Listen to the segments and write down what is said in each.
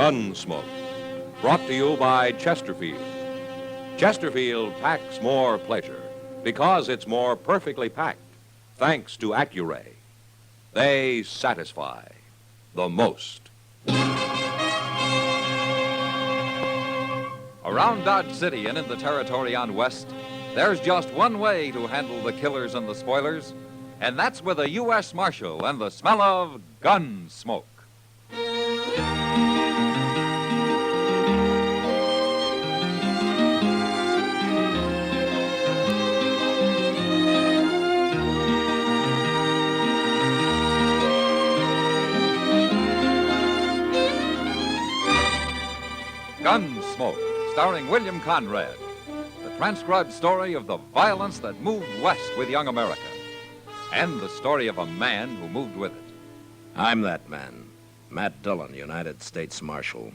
Gunsmoke. Brought to you by Chesterfield. Chesterfield packs more pleasure because it's more perfectly packed, thanks to Accuray. They satisfy the most. Around Dodge City and in the territory on West, there's just one way to handle the killers and the spoilers, and that's with a U.S. Marshal and the smell of gun smoke. Gunsmoke, starring William Conrad. The transcribed story of the violence that moved west with young America. And the story of a man who moved with it. I'm that man, Matt Dillon, United States Marshal.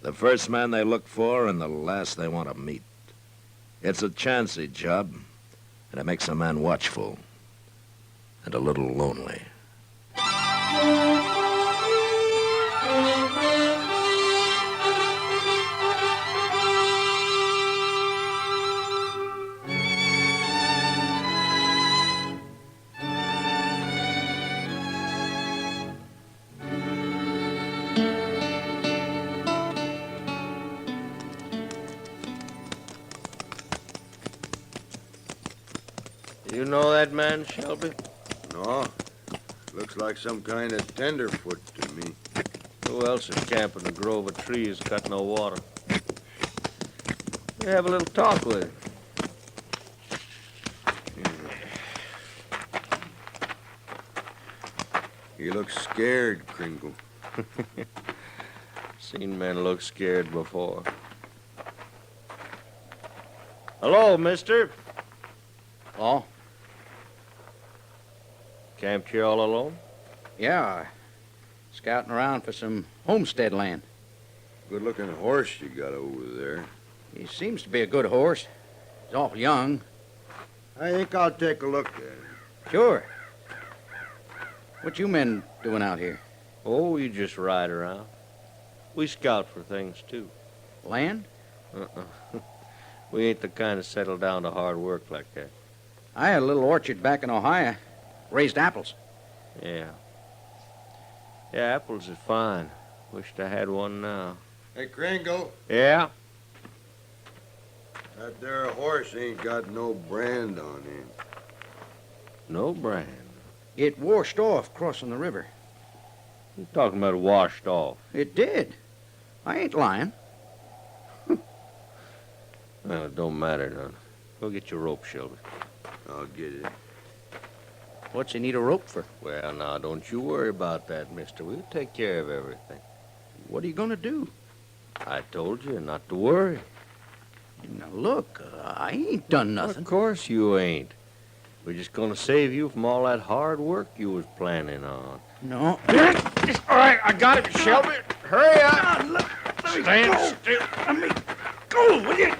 The first man they look for and the last they want to meet. It's a chancy job, and it makes a man watchful and a little lonely. You know that man, Shelby? No. Looks like some kind of tenderfoot to me. Who else is camping a grove of trees, cut no water? We have a little talk with him. He looks scared, Kringle. Seen men look scared before. Hello, mister. Oh? Camped here all alone? Yeah, scouting around for some homestead land. Good-looking horse you got over there. He seems to be a good horse. He's awful young. I think I'll take a look at him. Sure. What you men doing out here? Oh, you just ride around. We scout for things, too. Land? We ain't the kind of settle down to hard work like that. I had a little orchard back in Ohio. Raised apples. Yeah. Yeah, apples are fine. Wished I had one now. Hey, Kringle, Yeah? that there horse ain't got no brand on him. No brand. It washed off crossing the river. You talking about washed off? It did. I ain't lying. Well, it don't matter none. Go get your rope, Shelby. I'll get it. What's he need a rope for? Well, now, don't you worry about that, mister. We'll take care of everything. What are you going to do? I told you not to worry. Now, look, I ain't done nothing. Of course you ain't. We're just gonna save you from all that hard work you was planning on. No. All right, I got it, Shelby. Hurry up. Stand still. Let me go, will you?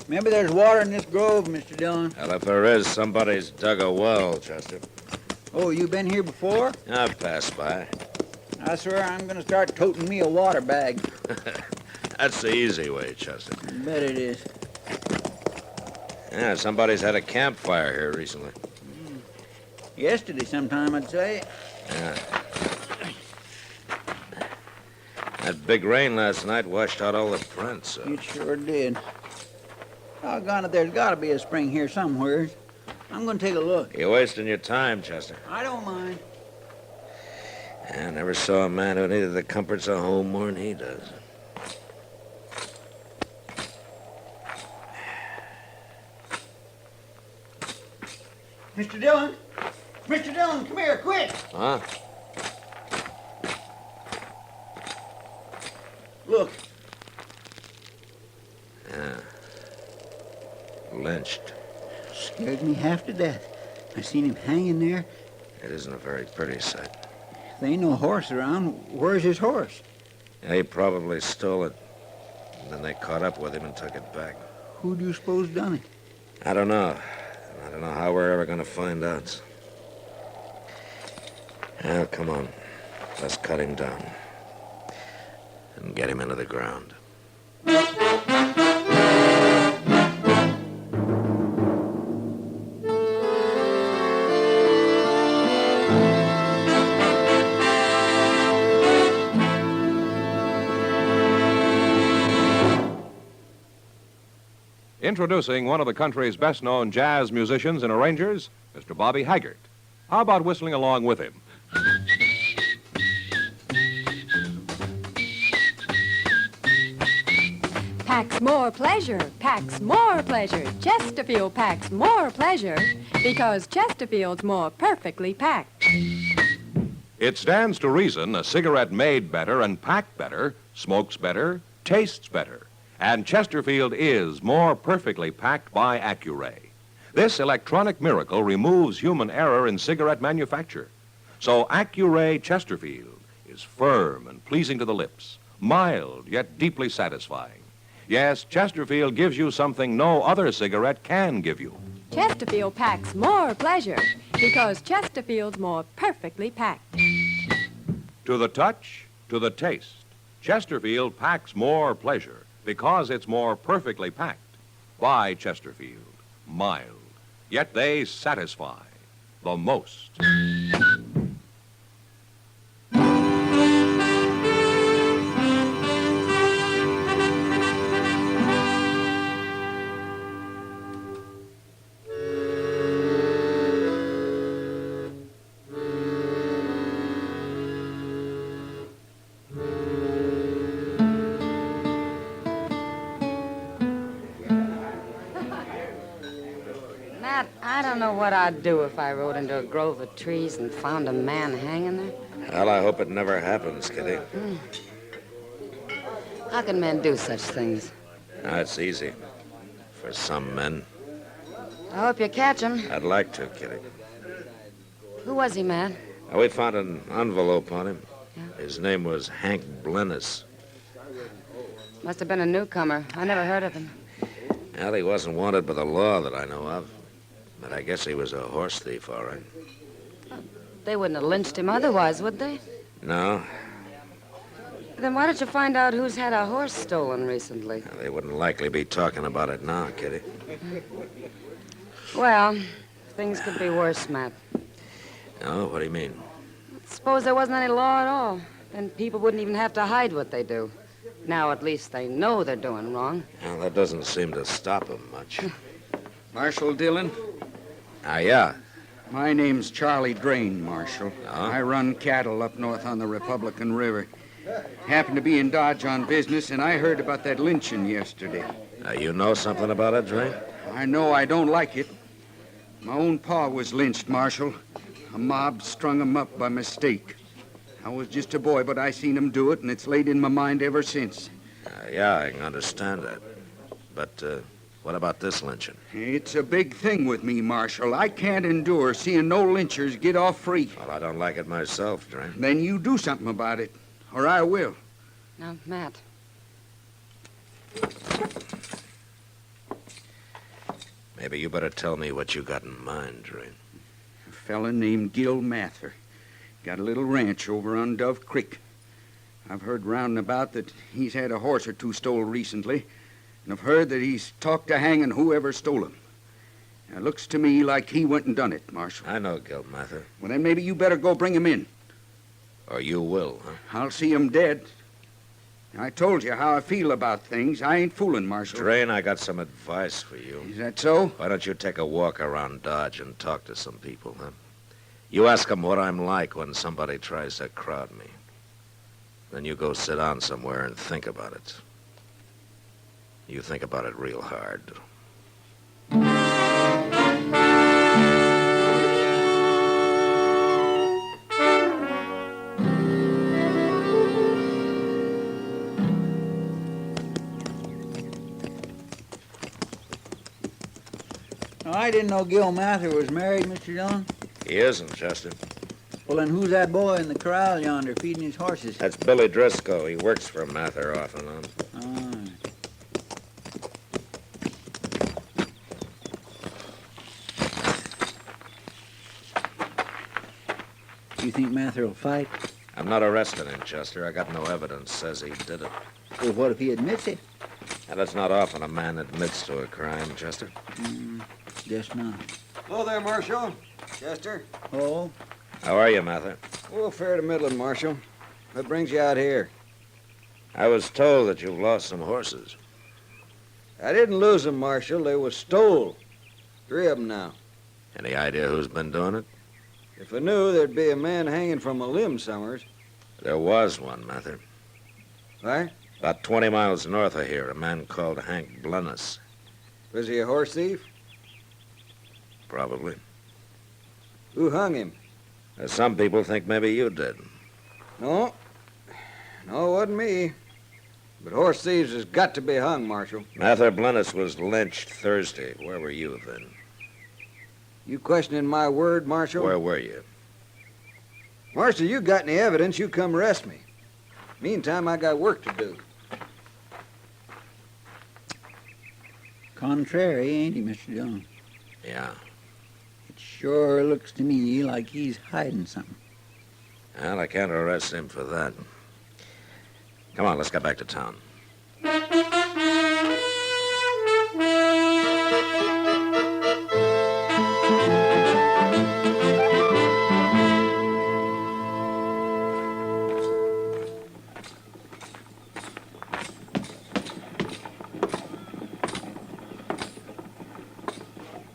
Maybe there's water in this grove, Mr. Dillon. Well, if there is, somebody's dug a well, Chester. Oh, you been here before? I've passed by. I swear I'm gonna start toting me a water bag. That's the easy way, Chester. Bet it is. Yeah, somebody's had a campfire here recently. Yesterday sometime, I'd say. Yeah. That big rain last night washed out all the prints. It sure did. Doggone it, there's gotta be a spring here somewhere. I'm gonna take a look. You're wasting your time, Chester. I don't mind. I never saw a man who needed the comforts of home more than he does. Mr. Dillon! Mr. Dillon, come here, quick! Huh? Look. Yeah. Lynched. Scared me half to death. I seen him hanging there. It isn't a very pretty sight. There ain't no horse around. Where's his horse? Yeah, he probably stole it. And then they caught up with him and took it back. Who do you suppose done it? I don't know. I don't know how we're ever going to find out. Now, come on. Let's cut him down. And get him into the ground. Introducing one of the country's best-known jazz musicians and arrangers, Mr. Bobby Haggart. How about whistling along with him? Packs more pleasure, packs more pleasure. Chesterfield packs more pleasure because Chesterfield's more perfectly packed. It stands to reason a cigarette made better and packed better smokes better, tastes better. And Chesterfield is more perfectly packed by Accuray. This electronic miracle removes human error in cigarette manufacture. So Accuray Chesterfield is firm and pleasing to the lips, mild yet deeply satisfying. Yes, Chesterfield gives you something no other cigarette can give you. Chesterfield packs more pleasure because Chesterfield's more perfectly packed. To the touch, to the taste, Chesterfield packs more pleasure because it's more perfectly packed by Chesterfield. Mild, yet they satisfy the most. Matt, I don't know what I'd do if I rode into a grove of trees and found a man hanging there. Well, I hope it never happens, Kitty. How can men do such things? Now, it's easy. For some men. I hope you catch him. I'd like to, Kitty. Who was he, Matt? Now, we found an envelope on him. Yeah? His name was Hank Blennis. Must have been a newcomer. I never heard of him. Well, he wasn't wanted by the law that I know of. But I guess he was a horse thief, all right. They wouldn't have lynched him otherwise, would they? No, Then why don't you find out who's had a horse stolen recently? they wouldn't likely be talking about it now, Kitty. Well, things could be worse, Matt. No, what do you mean? Suppose there wasn't any law at all. Then people wouldn't even have to hide what they do. Now at least they know they're doing wrong. Well, that doesn't seem to stop him much. Marshal Dillon? Yeah. My name's Charlie Drain, Marshal. Oh? I run cattle up north on the Republican River. Happened to be in Dodge on business, and I heard about that lynching yesterday. You know something about it, Drain? I know I don't like it. My own pa was lynched, Marshal. A mob strung him up by mistake. I was just a boy, but I seen him do it, and it's laid in my mind ever since. Yeah, I can understand that. But what about this lynching? It's a big thing with me, Marshal. I can't endure seeing no lynchers get off free. Well, I don't like it myself, Drain. Then you do something about it, or I will. Now, Matt, Maybe you better tell me what you got in mind, Drain. A fella named Gil Mather. Got a little ranch over on Dove Creek. I've heard round and about that he's had a horse or two stole recently, and I've heard that he's talked to hanging whoever stole him. Now, it looks to me like he went and done it, Marshal. I know Gil Mather. Well, then maybe you better go bring him in. Or you will, huh? I'll see him dead. I told you how I feel about things. I ain't fooling, Marshal. Drain, I got some advice for you. Is that so? Why don't you take a walk around Dodge and talk to some people, huh? You ask them what I'm like when somebody tries to crowd me. Then you go sit down somewhere and think about it. You think about it real hard. Now, I didn't know Gil Mather was married, Mr. Dillon. He isn't, Chester. Well, then who's that boy in the corral yonder feeding his horses? That's Billy Driscoll. He works for Mather off and on. You think Mather will fight? I'm not arresting him, Chester. I got no evidence says he did it. Well, what if he admits it? And it's not often a man admits to a crime, Chester. Guess not. Hello there, Marshal. Chester. Oh? How are you, Mather? Oh, fair to middling, Marshal. What brings you out here? I was told that you've lost some horses. I didn't lose them, Marshal. They was stole. 3 of them now. Any idea who's been doing it? If I knew, there'd be a man hanging from a limb somewheres. There was one, Mather. Right? About 20 miles north of here, a man called Hank Blennis. Was he a horse thief? Probably. Who hung him? Some people think maybe you did. No. No, it wasn't me. But horse thieves has got to be hung, Marshal. Mather Blennis was lynched Thursday. Where were you then? You questioning my word, Marshal? Where were you? Marshal, you got any evidence, you come arrest me. Meantime, I got work to do. Contrary, ain't he, Mr. Dillon? Yeah. It sure looks to me like he's hiding something. Well, I can't arrest him for that. Come on, let's get back to town.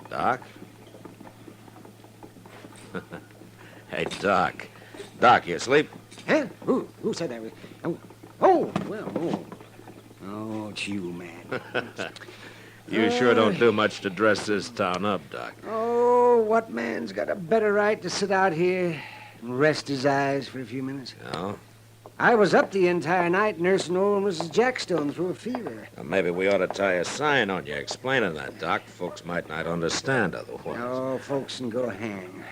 Doc? Hey, Doc. Doc, you asleep? Huh? Who said that? Oh, well, oh. Oh, it's you, man. You sure don't do much to dress this town up, Doc. Oh, what man's got a better right to sit out here and rest his eyes for a few minutes? No? I was up the entire night nursing old Mrs. Jackstone through a fever. Well, maybe we ought to tie a sign on you explaining that, Doc. Folks might not understand otherwise. Oh, folks can go hang.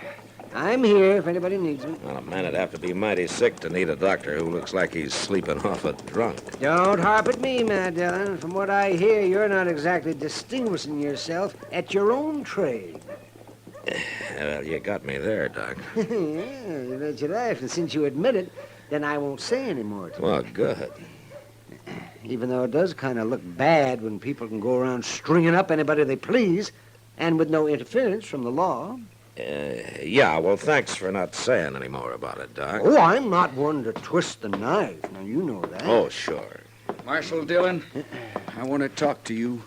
I'm here if anybody needs me. Well, a man would have to be mighty sick to need a doctor who looks like he's sleeping off a drunk. Don't harp at me, Mad Dillon. From what I hear, you're not exactly distinguishing yourself at your own trade. Well, you got me there, Doc. Yeah, you bet your life. And since you admit it, then I won't say any more to you. Well, good. Even though it does kind of look bad when people can go around stringing up anybody they please, and with no interference from the law. Yeah, well, thanks for not saying any more about it, Doc. Oh, I'm not one to twist the knife. Now, you know that. Oh, sure. Marshal Dillon, I want to talk to you.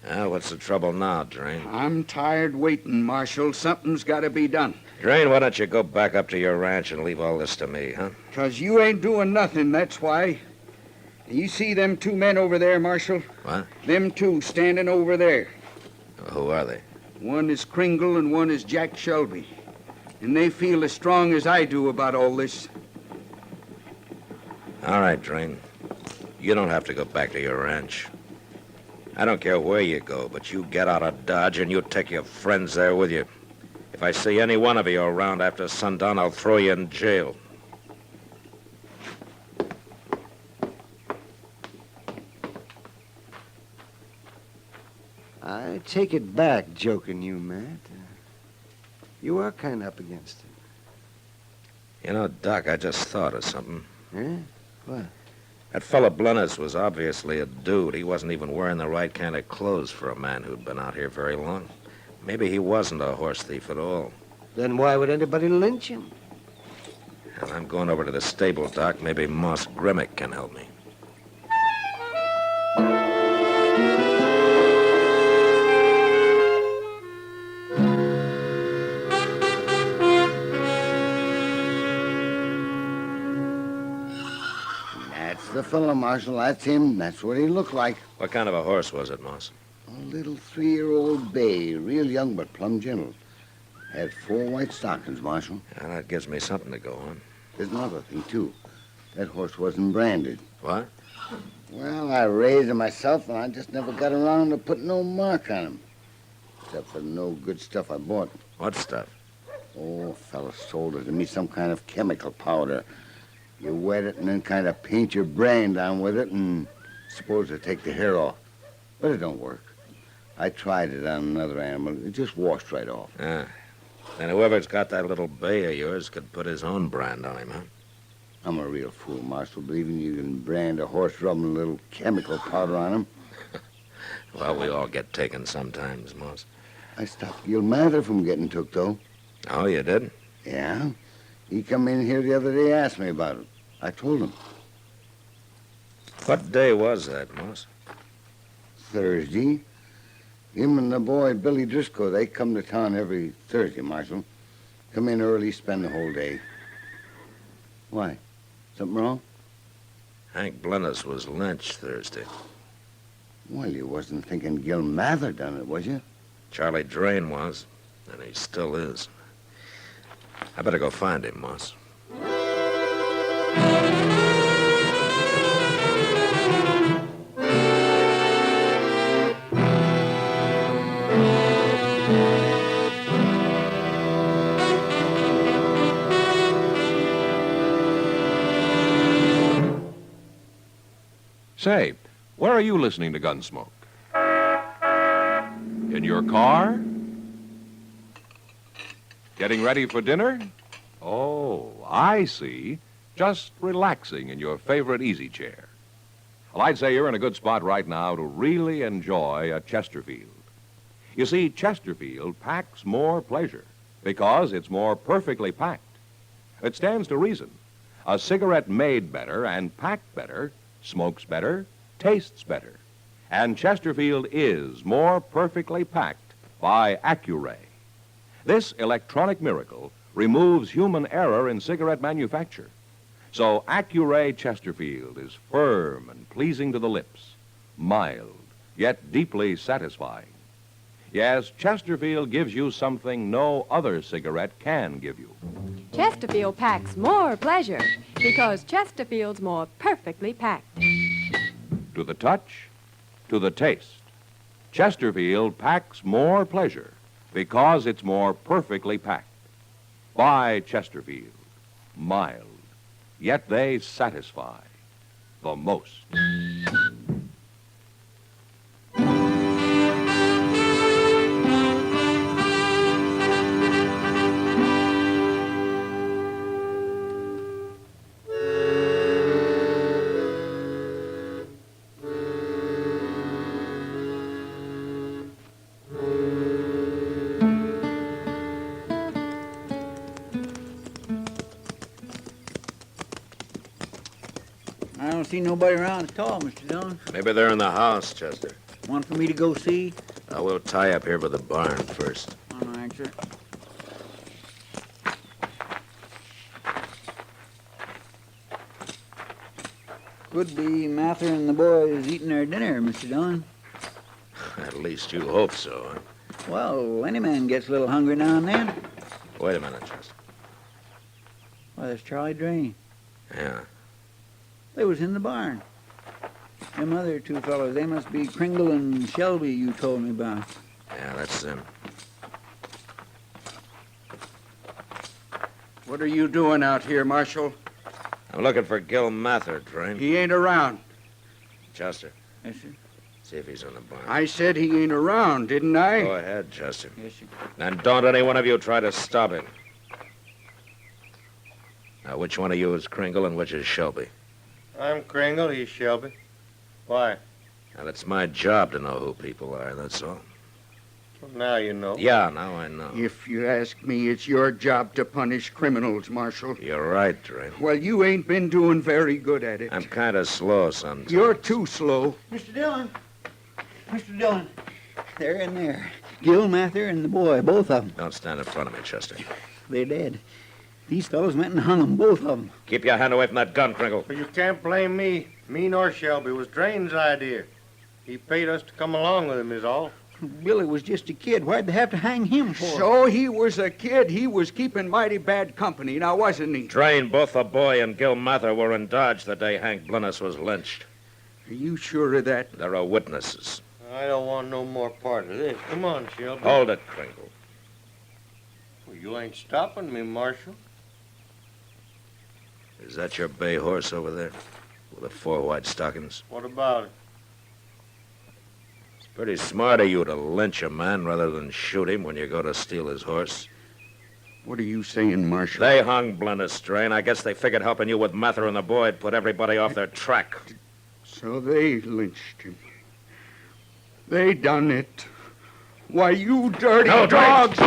What's the trouble now, Drain? I'm tired waiting, Marshal. Something's got to be done. Drain, why don't you go back up to your ranch and leave all this to me, huh? 'Cause you ain't doing nothing, that's why. You see them 2 men over there, Marshal? What? Them 2 standing over there. Who are they? One is Kringle and one is Jack Shelby. And they feel as strong as I do about all this. All right, Drain. You don't have to go back to your ranch. I don't care where you go, but you get out of Dodge and you take your friends there with you. If I see any one of you around after sundown, I'll throw you in jail. I take it back, joking you, Matt. You are kind of up against it. You know, Doc, I just thought of something. Huh? What? That fella Blennis was obviously a dude. He wasn't even wearing the right kind of clothes for a man who'd been out here very long. Maybe he wasn't a horse thief at all. Then why would anybody lynch him? And I'm going over to the stable, Doc. Maybe Moss Grimmick can help me. That's the fellow, Marshal. That's him. That's what he looked like. What kind of a horse was it, Moss? A little 3-year-old bay, real young but plumb gentle. Had 4 white stockings, Marshal. Yeah, that gives me something to go on. There's another thing, too. That horse wasn't branded. What? Well, I raised him myself, and I just never got around to putting no mark on him. Except for no good stuff I bought. What stuff? Oh, a fella sold it to me, some kind of chemical powder. You wet it and then kind of paint your brain down with it and supposed to take the hair off. But it don't work. I tried it on another animal. It just washed right off. Ah. And whoever's got that little bay of yours could put his own brand on him, huh? I'm a real fool, Marshal, believing you can brand a horse rubbing a little chemical powder on him. Well, we all get taken sometimes, Moss. I stopped Gil Mather from getting took, though. Oh, you did? Yeah. He come in here the other day, asked me about it. I told him. What day was that, Moss? Thursday. Him and the boy, Billy Driscoll, they come to town every Thursday, Marshal. Come in early, spend the whole day. Why? Something wrong? Hank Blennis was lynched Thursday. Well, you wasn't thinking Gil Mather done it, was you? Charlie Drain was, and he still is. I better go find him, Moss. Say, where are you listening to Gunsmoke? In your car? Getting ready for dinner? Oh, I see. Just relaxing in your favorite easy chair. Well, I'd say you're in a good spot right now to really enjoy a Chesterfield. You see, Chesterfield packs more pleasure because it's more perfectly packed. It stands to reason. A cigarette made better and packed better smokes better, tastes better. And Chesterfield is more perfectly packed by Accuray. This electronic miracle removes human error in cigarette manufacture. So Accuray Chesterfield is firm and pleasing to the lips, mild, yet deeply satisfying. Yes, Chesterfield gives you something no other cigarette can give you. Chesterfield packs more pleasure because Chesterfield's more perfectly packed. To the touch, to the taste, Chesterfield packs more pleasure because it's more perfectly packed. By Chesterfield, mild, yet they satisfy the most. I don't see nobody around at all, Mr. Dillon. Maybe they're in the house, Chester. Want for me to go see? We'll tie up here by the barn first. All right, sir. Could be Mather and the boys eating their dinner, Mr. Dillon. At least you hope so, huh? Well, any man gets a little hungry now and then. Wait a minute, Chester. Why, there's Charlie Drain. Yeah. They was in the barn. Them other two fellows, they must be Kringle and Shelby you told me about. Yeah, that's them. What are you doing out here, Marshal? I'm looking for Gil Mather, Drain. He ain't around. Chester, Yes, sir. see if he's in the barn. I said he ain't around, didn't I? Go ahead, Chester. Yes, sir. And don't any one of you try to stop him. Now, which one of you is Kringle and which is Shelby? I'm Kringle, he's Shelby. Why? Now, it's my job to know who people are, that's all. Well, now you know. Yeah, now I know. If you ask me, it's your job to punish criminals, Marshal. You're right, Drain. Well, you ain't been doing very good at it. I'm kind of slow sometimes. You're too slow. Mr. Dillon. Mr. Dillon. They're in there. Gil Mather and the boy, both of them. Don't stand in front of me, Chester. They're dead. These fellows went and hung them, both of them. Keep your hand away from that gun, Kringle. But you can't blame me. Me nor Shelby. It was Drain's idea. He paid us to come along with him, is all. Billy was just a kid. Why'd they have to hang him for? So he was a kid. He was keeping mighty bad company, now wasn't he? Drain, both the boy and Gil Mather were in Dodge the day Hank Blennis was lynched. Are you sure of that? There are witnesses. I don't want no more part of this. Come on, Shelby. Hold it, Kringle. Well, You ain't stopping me, Marshal. Is that your bay horse over there? With the 4 white stockings? What about it? It's pretty smart of you to lynch a man rather than shoot him when you go to steal his horse. What are you saying, Marshal? They hung Blenner Strain. I guess they figured helping you with Mather and the boy would put everybody off their track. So they lynched him. They done it. Why, you dirty dogs!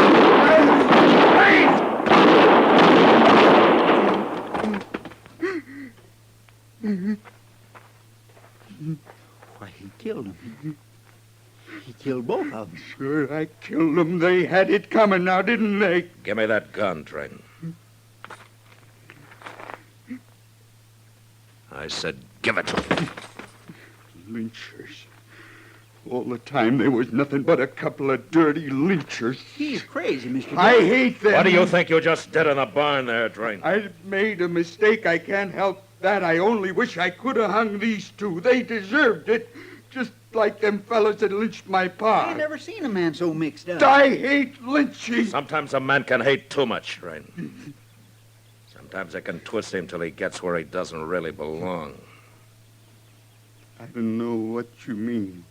Why, he killed him. He killed both of them. Sure, I killed them. They had it coming now, didn't they? Give me that gun, Train. I said give it to me. Lynchers. All the time there was nothing but a couple of dirty lynchers. He's crazy, Mr. I Dillon. hate them. What do you think you just did in the barn there, Train? I made a mistake. I can't help that. I only wish I could have hung these two. They deserved it. Just like them fellas that lynched my pa. I ain't never seen a man so mixed up. I hate lynching. Sometimes a man can hate too much, Train. Sometimes it can twist him till he gets where he doesn't really belong. I don't know what you mean.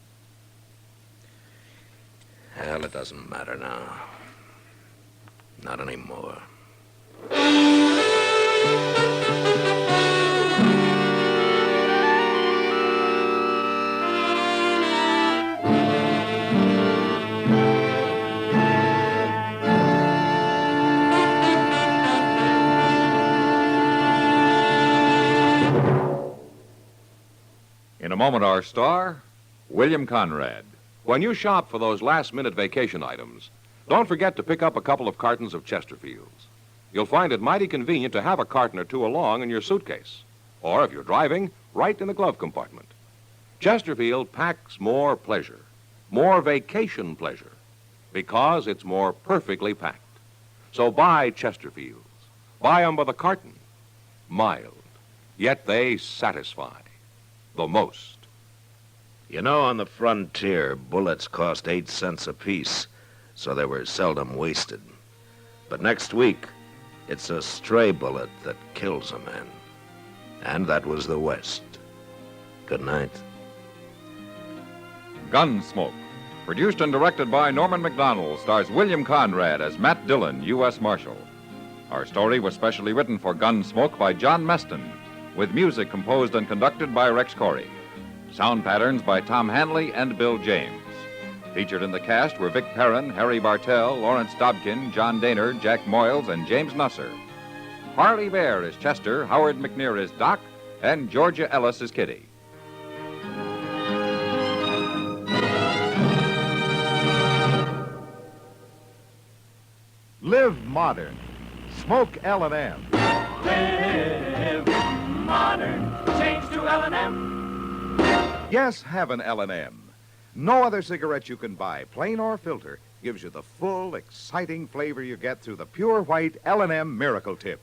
Hell, it doesn't matter now. Not anymore. In a moment, our star, William Conrad. When you shop for those last-minute vacation items, don't forget to pick up a couple of cartons of Chesterfields. You'll find it mighty convenient to have a carton or two along in your suitcase. Or if you're driving, right in the glove compartment. Chesterfield packs more pleasure, more vacation pleasure, because it's more perfectly packed. So buy Chesterfields. Buy 'em by the carton. Mild, yet they satisfy the most. You know, on the frontier, bullets cost 8 cents apiece, so they were seldom wasted. But next week, it's a stray bullet that kills a man. And that was the West. Good night. Gunsmoke. Produced and directed by Norman MacDonald, stars William Conrad as Matt Dillon, U.S. Marshal. Our story was specially written for Gunsmoke by John Meston, with music composed and conducted by Rex Corey. Sound patterns by Tom Hanley and Bill James. Featured in the cast were Vic Perrin, Harry Bartell, Lawrence Dobkin, John Daner, Jack Moyles, and James Nusser. Harley Bear is Chester, Howard McNear is Doc, and Georgia Ellis is Kitty. Live modern. Smoke L&M. Live modern. Change to L&M. Yes, have an L&M. No other cigarette you can buy, plain or filter, gives you the full, exciting flavor you get through the pure white L&M Miracle Tip.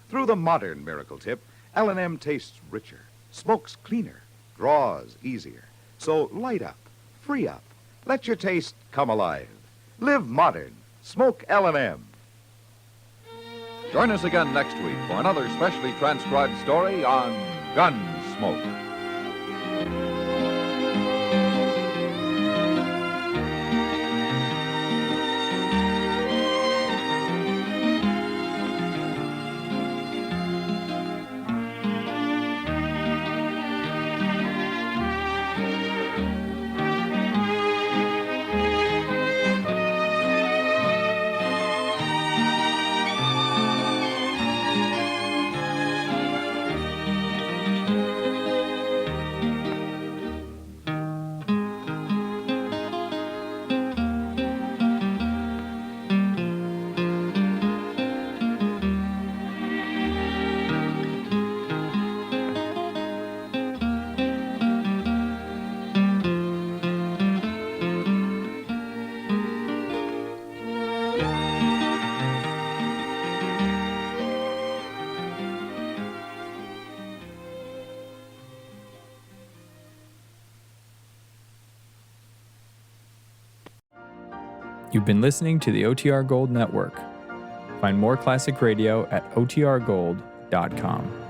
Through the modern Miracle Tip, L&M tastes richer, smokes cleaner, draws easier. So light up, free up, let your taste come alive. Live modern. Smoke L&M. Join us again next week for another specially transcribed story on Gunsmoke. You've been listening to the OTR Gold Network. Find more classic radio at otrgold.com.